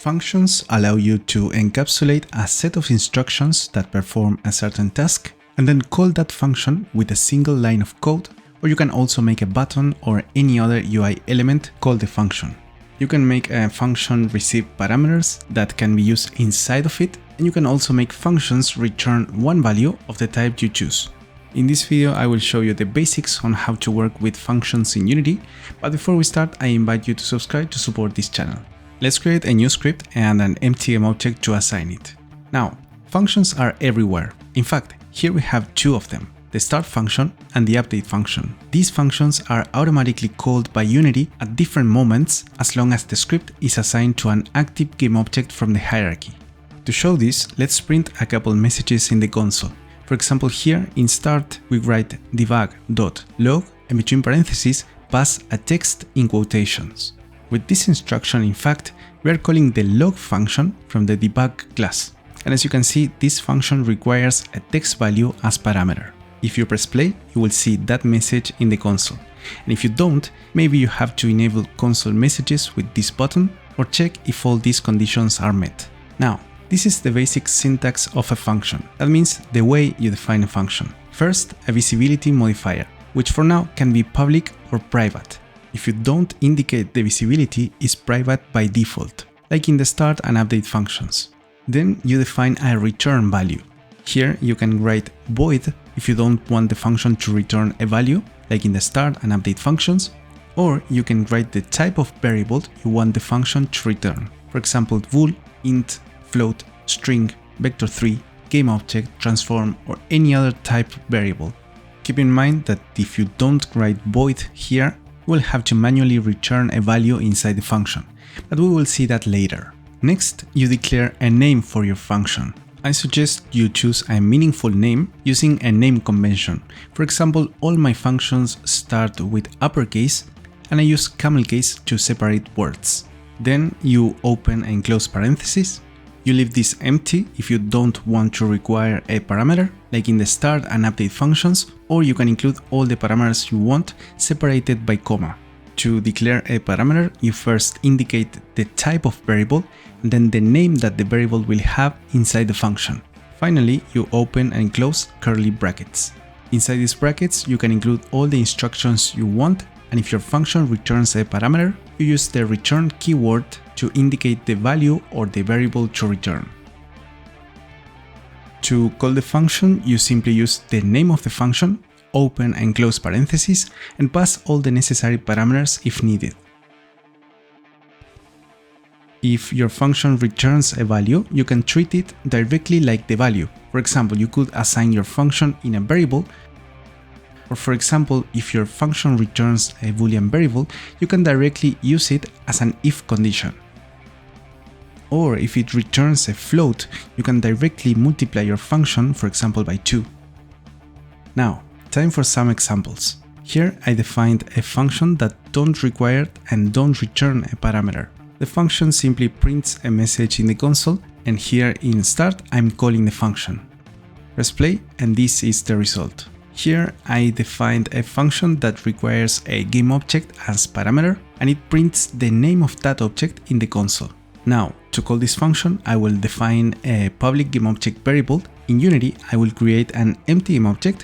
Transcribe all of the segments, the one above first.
Functions allow you to encapsulate a set of instructions that perform a certain task and then call that function with a single line of code, or you can also make a button or any other UI element called the function. You can make a function receive parameters that can be used inside of it, and you can also make functions return one value of the type you choose. In this video, I will show you the basics on how to work with functions in Unity, but before we start, I invite you to subscribe to support this channel. Let's create a new script and an empty object to assign it. Now, functions are everywhere. In fact, here we have two of them, the start function and the update function. These functions are automatically called by Unity at different moments as long as the script is assigned to an active GameObject from the hierarchy. To show this, let's print a couple messages in the console. For example, here in start, we write debug.log and between parentheses pass a text in quotations. With this instruction, in fact, we are calling the log function from the debug class. And as you can see, this function requires a text value as parameter. If you press play, you will see that message in the console. And if you don't, maybe you have to enable console messages with this button or check if all these conditions are met. Now, this is the basic syntax of a function. That means the way you define a function. First, a visibility modifier, which for now can be public or private. If you don't indicate the visibility, is private by default, like in the start and update functions. Then you define a return value. Here you can write void if you don't want the function to return a value, like in the start and update functions, or you can write the type of variable you want the function to return. For example, bool, int, float, string, vector3, GameObject, transform, or any other type variable. Keep in mind that if you don't write void here, you will have to manually return a value inside the function, but we will see that later. Next, you declare a name for your function. I suggest you choose a meaningful name using a name convention. For example, all my functions start with uppercase and I use camel case to separate words. Then you open and close parentheses. You leave this empty if you don't want to require a parameter, like in the start and update functions, or you can include all the parameters you want separated by comma. To declare a parameter, you first indicate the type of variable and then the name that the variable will have inside the function. Finally, you open and close curly brackets. Inside these brackets, you can include all the instructions you want, and if your function returns a parameter, you use the return keyword to indicate the value or the variable to return. To call the function, you simply use the name of the function, open and close parentheses, and pass all the necessary parameters if needed. If your function returns a value, you can treat it directly like the value. For example, you could assign your function in a variable, or for example, if your function returns a Boolean variable, you can directly use it as an if condition. Or if it returns a float, you can directly multiply your function, for example, by 2. Now, time for some examples. Here I defined a function that don't require and don't return a parameter. The function simply prints a message in the console, and here in start I'm calling the function. Press play and this is the result. Here I defined a function that requires a GameObject as parameter, and it prints the name of that object in the console. Now, to call this function, I will define a public GameObject variable. In Unity, I will create an empty GameObject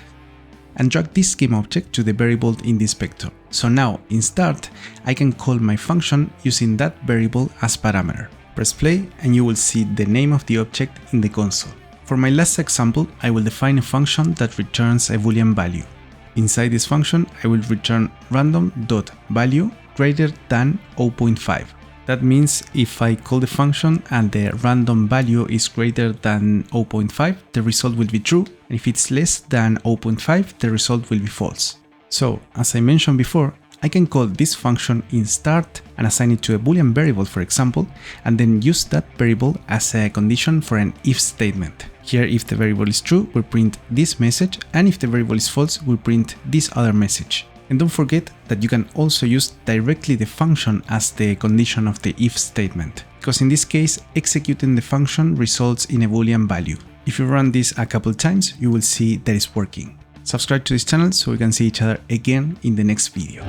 and drag this GameObject to the variable in this vector. So now, in start, I can call my function using that variable as parameter. Press play and you will see the name of the object in the console. For my last example, I will define a function that returns a Boolean value. Inside this function, I will return random.value greater than 0.5. That means if I call the function and the random value is greater than 0.5, the result will be true, and if it's less than 0.5, the result will be false. So, as I mentioned before, I can call this function in start and assign it to a Boolean variable, for example, and then use that variable as a condition for an if statement. Here, if the variable is true, we'll print this message, and if the variable is false, we'll print this other message. And don't forget that you can also use directly the function as the condition of the if statement, because in this case, executing the function results in a Boolean value. If you run this a couple times, you will see that it's working. Subscribe to this channel so we can see each other again in the next video.